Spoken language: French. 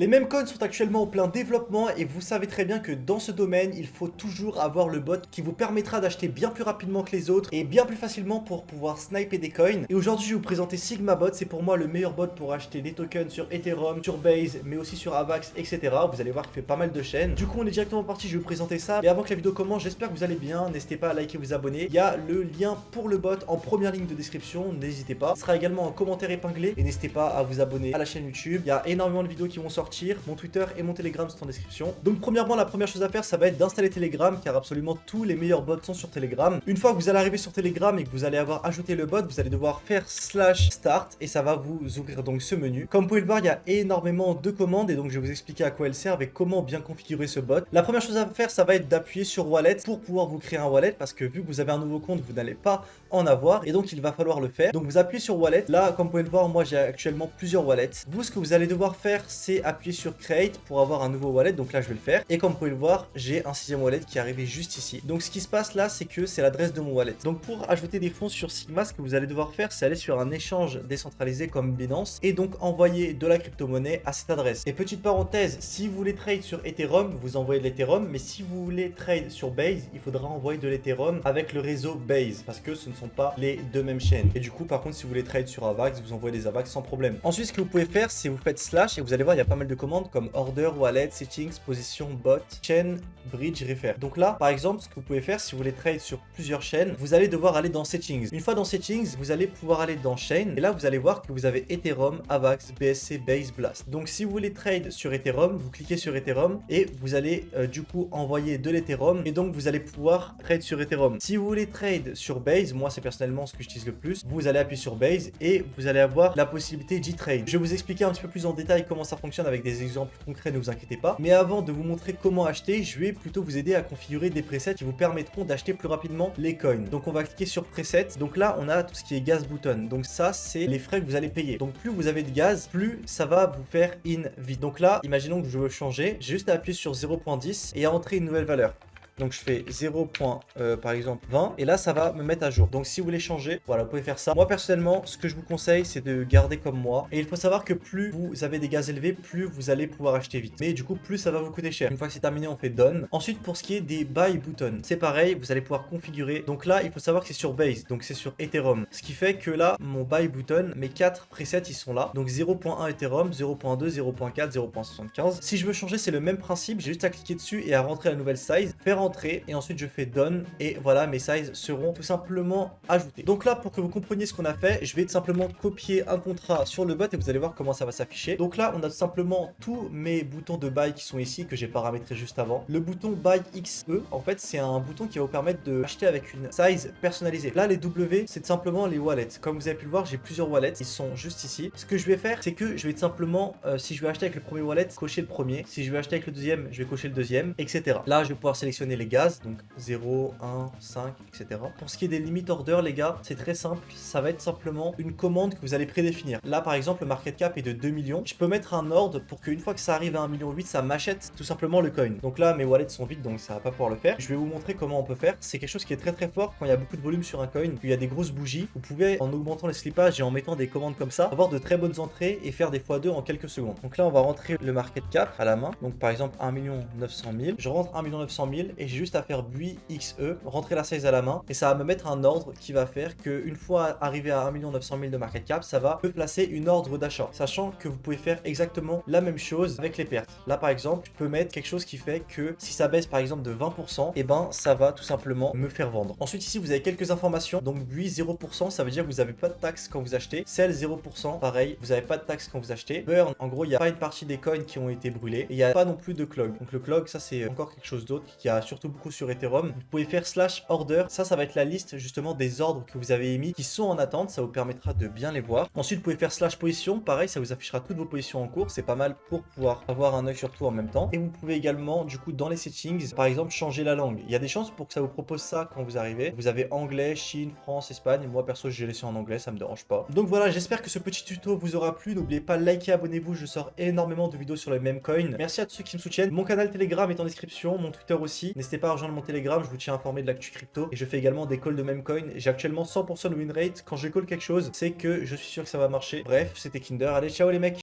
Les meme coins sont actuellement en plein développement et vous savez très bien que dans ce domaine, il faut toujours avoir le bot qui vous permettra d'acheter bien plus rapidement que les autres et bien plus facilement pour pouvoir sniper des coins. Et aujourd'hui, je vais vous présenter SigmaBot. C'est pour moi le meilleur bot pour acheter des tokens sur Ethereum, sur Base, mais aussi sur Avax, etc. Vous allez voir qu'il fait pas mal de chaînes. Du coup, on est directement parti. Je vais vous présenter ça. Mais avant que la vidéo commence, j'espère que vous allez bien. N'hésitez pas à liker, vous abonner. Il y a le lien pour le bot en première ligne de description. N'hésitez pas. Ce sera également en commentaire épinglé. Et n'hésitez pas à vous abonner à la chaîne YouTube. Il y a énormément de vidéos qui vont sortir. Mon Twitter et mon Telegram sont en description. Donc premièrement, la première chose à faire, ça va être d'installer Telegram, car absolument tous les meilleurs bots sont sur Telegram. Une fois que vous allez arriver sur Telegram et que vous allez avoir ajouté le bot, vous allez devoir faire /start et ça va vous ouvrir donc ce menu. Comme vous pouvez le voir, il y a énormément de commandes et donc je vais vous expliquer à quoi elles servent et comment bien configurer ce bot. La première chose à faire, ça va être d'appuyer sur Wallet pour pouvoir vous créer un wallet, parce que vu que vous avez un nouveau compte, vous n'allez pas en avoir et donc il va falloir le faire. Donc vous appuyez sur Wallet. Là, comme vous pouvez le voir, moi j'ai actuellement plusieurs wallets. Vous, ce que vous allez devoir faire, c'est appuyer sur Create pour avoir un nouveau wallet. Donc là, je vais le faire. Et comme vous pouvez le voir, j'ai un 6e wallet qui est arrivé juste ici. Donc ce qui se passe là, c'est que c'est l'adresse de mon wallet. Donc pour ajouter des fonds sur Sigma, ce que vous allez devoir faire, c'est aller sur un échange décentralisé comme Binance et donc envoyer de la crypto-monnaie à cette adresse. Et petite parenthèse, si vous voulez trade sur Ethereum, vous envoyez de l'Ethereum, mais si vous voulez trade sur Base, il faudra envoyer de l'Ethereum avec le réseau Base, parce que ce ne sont pas les deux mêmes chaînes. Et du coup, par contre, si vous voulez trade sur Avax, vous envoyez des Avax sans problème. Ensuite, ce que vous pouvez faire, c'est vous faites slash et vous allez voir, il y a pas mal de commandes comme order, wallet, settings, position, bot, chain, bridge, refer. Donc là, par exemple, ce que vous pouvez faire, si vous voulez trade sur plusieurs chaînes, vous allez devoir aller dans settings. Une fois dans settings, vous allez pouvoir aller dans chain et là, vous allez voir que vous avez Ethereum, Avax, BSC, Base, Blast. Donc si vous voulez trade sur Ethereum, vous cliquez sur Ethereum et vous allez du coup envoyer de l'Ethereum et donc vous allez pouvoir trade sur Ethereum. Si vous voulez trade sur Base, moi c'est personnellement ce que j'utilise le plus, vous allez appuyer sur Base et vous allez avoir la possibilité d'y trade. Je vais vous expliquer un petit peu plus en détail comment ça fonctionne avec des exemples concrets, ne vous inquiétez pas. Mais avant de vous montrer comment acheter, je vais plutôt vous aider à configurer des presets qui vous permettront d'acheter plus rapidement les coins. Donc on va cliquer sur preset. Donc là on a tout ce qui est gas button. Donc ça c'est les frais que vous allez payer. Donc plus vous avez de gaz, plus ça va vous faire in vite. Donc là, imaginons que je veux changer, j'ai juste à appuyer sur 0.10 et à entrer une nouvelle valeur. Donc je fais 0. Par exemple 20 et là ça va me mettre à jour. Donc si vous voulez changer, voilà, vous pouvez faire ça. Moi personnellement, ce que je vous conseille, c'est de garder comme moi. Et il faut savoir que plus vous avez des gaz élevés, plus vous allez pouvoir acheter vite. Mais du coup, plus ça va vous coûter cher. Une fois que c'est terminé, on fait done. Ensuite, pour ce qui est des buy buttons, c'est pareil, vous allez pouvoir configurer. Donc là, il faut savoir que c'est sur Base, donc c'est sur Ethereum. Ce qui fait que là, mon buy button, mes 4 presets, ils sont là. Donc 0.1 Ethereum, 0.2, 0.4, 0.75. Si je veux changer, c'est le même principe. J'ai juste à cliquer dessus et à rentrer la nouvelle size, faire entrer et ensuite je fais done et voilà, mes sizes seront tout simplement ajoutés. Donc là, pour que vous compreniez ce qu'on a fait, je vais tout simplement copier un contrat sur le bot et vous allez voir comment ça va s'afficher. Donc là, on a tout simplement tous mes boutons de buy qui sont ici, que j'ai paramétré juste avant. Le bouton buy XE, en fait, c'est un bouton qui va vous permettre d'acheter avec une size personnalisée. Là, les W, c'est tout simplement les wallets. Comme vous avez pu le voir, j'ai plusieurs wallets, ils sont juste ici. Ce que je vais faire, c'est que je vais tout simplement, si je veux acheter avec le premier wallet, cocher le premier. Si je veux acheter avec le deuxième, je vais cocher le deuxième, etc. Là, je vais pouvoir sélectionner les gaz, donc 0, 1, 5, etc. Pour ce qui est des limit order, les gars, c'est très simple. Ça va être simplement une commande que vous allez prédéfinir. Là, par exemple, le market cap est de 2 millions. Je peux mettre un ordre pour qu'une fois que ça arrive à 1,8 million, ça m'achète tout simplement le coin. Donc là, mes wallets sont vides, donc ça va pas pouvoir le faire. Je vais vous montrer comment on peut faire. C'est quelque chose qui est très très fort quand il y a beaucoup de volume sur un coin, qu'il y a des grosses bougies. Vous pouvez, en augmentant les slippages et en mettant des commandes comme ça, avoir de très bonnes entrées et faire des x2 en quelques secondes. Donc là, on va rentrer le market cap à la main. Donc par exemple, 1 900 000. Je rentre 1 900 000 et j'ai juste à faire buy XE, rentrer la size à la main et ça va me mettre un ordre qui va faire qu'une fois arrivé à 1 900 000 de market cap, ça va me placer une ordre d'achat, sachant que vous pouvez faire exactement la même chose avec les pertes. Là par exemple, je peux mettre quelque chose qui fait que si ça baisse par exemple de 20%, et ben ça va tout simplement me faire vendre. Ensuite ici vous avez quelques informations. Donc buy 0%, ça veut dire que vous n'avez pas de taxe quand vous achetez. Sell 0%, pareil, vous n'avez pas de taxe quand vous achetez. Burn, en gros il n'y a pas une partie des coins qui ont été brûlés et il n'y a pas non plus de clog. Donc le clog, ça c'est encore quelque chose d'autre qui a surtout beaucoup sur Ethereum. Vous pouvez faire /order, ça va être la liste justement des ordres que vous avez émis qui sont en attente, ça vous permettra de bien les voir. Ensuite vous pouvez faire /position, pareil, ça vous affichera toutes vos positions en cours, c'est pas mal pour pouvoir avoir un œil sur tout en même temps. Et vous pouvez également du coup dans les settings, par exemple changer la langue. Il y a des chances pour que ça vous propose ça quand vous arrivez. Vous avez anglais, Chine, France, Espagne. Moi perso j'ai laissé en anglais, ça me dérange pas. Donc voilà, j'espère que ce petit tuto vous aura plu. N'oubliez pas de liker, abonnez-vous, je sors énormément de vidéos sur les mêmes coins. Merci à tous ceux qui me soutiennent. Mon canal Telegram est en description, mon Twitter aussi. N'hésitez pas à rejoindre mon Telegram, je vous tiens informé de l'actu crypto et je fais également des calls de même coin. J'ai actuellement 100% de win rate. Quand je call quelque chose, c'est que je suis sûr que ça va marcher. Bref, c'était Kinder. Allez, ciao les mecs!